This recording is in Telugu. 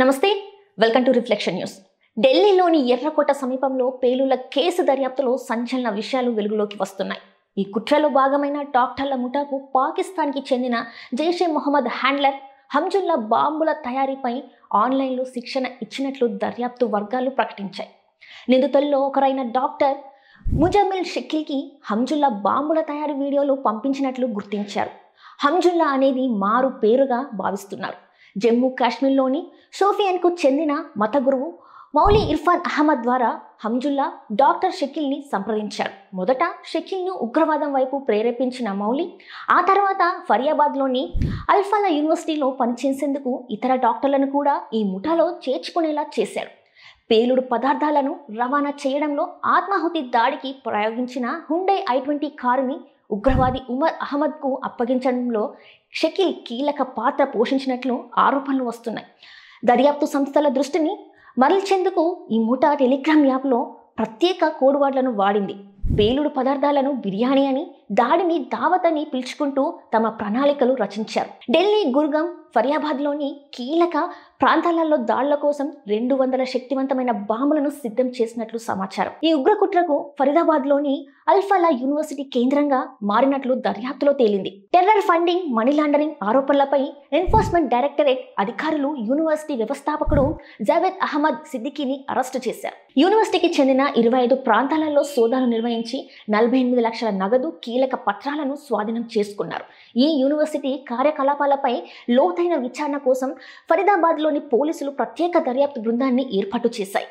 నమస్తే, వెల్కమ్ టు రిఫ్లెక్షన్ న్యూస్. ఢిల్లీలోని ఎర్రకోట సమీపంలో పేలుళ్ల కేసు దర్యాప్తులో సంచలన విషయాలు వెలుగులోకి వస్తున్నాయి. ఈ కుట్రలో భాగమైన డాక్టర్ల ముఠాకు పాకిస్తాన్కి చెందిన జైషే మొహమ్మద్ హ్యాండ్లర్ హంజుల్లా బాంబుల తయారీపై ఆన్లైన్లో శిక్షణ ఇచ్చినట్లు దర్యాప్తు వర్గాలు ప్రకటించాయి. నిందితుల్లో ఒకరైన డాక్టర్ ముజమిల్ షకీల్కి హంజుల్లా బాంబుల తయారీ వీడియోలు పంపించినట్లు గుర్తించారు. హంజుల్లా అనేది మారు పేరుగా భావిస్తున్నారు. జమ్మూ కాశ్మీర్లోని షోపియాన్కు చెందిన మత గురువు మౌలీ ఇర్ఫాన్ అహ్మద్ ద్వారా హంజుల్లా డాక్టర్ షకీల్ని సంప్రదించారు. మొదట షకీల్ను ఉగ్రవాదం వైపు ప్రేరేపించిన మౌలీ ఆ తర్వాత ఫరియాబాద్లోని అల్ఫాలా యూనివర్సిటీలో పనిచేసేందుకు ఇతర డాక్టర్లను కూడా ఈ ముఠాలో చేర్చుకునేలా చేశాడు. పేలుడు పదార్థాలను రవాణా చేయడంలో ఆత్మాహుతి దాడికి ప్రయోగించిన హుండై i20 కారుని ఉగ్రవాది ఉమర్ అహ్మద్కు అప్పగించడంలో షకీల్ కీలక పాత్ర పోషించినట్లు ఆరోపణలు వస్తున్నాయి. దర్యాప్తు సంస్థల దృష్టిని మరల్చేందుకు ఈ ముఠా టెలిగ్రామ్ యాప్లో ప్రత్యేక కోడ్వర్డ్లను వాడింది. పేలుడు పదార్థాలను బిర్యానీ అని, దాడిని దావత్ అని పిలుచుకుంటూ తమ ప్రణాళికలు రచించారు. ఢిల్లీ, గుర్గాం, ఫరియాబాద్లోని కీలక ప్రాంతాలలో దాడుల కోసం 200 శక్తివంతమైన బాంబులను సిద్ధం చేసినట్లు సమాచారం. ఈ ఉగ్రకుట్రకు ఫరీదాబాద్లోని అల్ఫాలా యూనివర్సిటీ కేంద్రంగా మారినట్లు దర్యాప్తులో తేలింది. టెర్రర్ ఫండింగ్, మనీ లాండరింగ్ ఆరోపణలపై ఎన్ఫోర్స్మెంట్ డైరెక్టరేట్ అధికారులు యూనివర్సిటీ వ్యవస్థాపకుడు జావేద్ అహ్మద్ సిద్దికీని అరెస్టు చేశారు. యూనివర్సిటీకి చెందిన 25 ప్రాంతాలలో సోదాలు నిర్వహించి 48 లక్షల నగదు, కీలక పత్రాలను స్వాధీనం చేసుకున్నారు. ఈ యూనివర్సిటీ కార్యకలాపాలపై లోతైన విచారణ కోసం ఫరీదాబాద్లోని పోలీసులు ప్రత్యేక దర్యాప్తు బృందాన్ని ఏర్పాటు చేశాయి.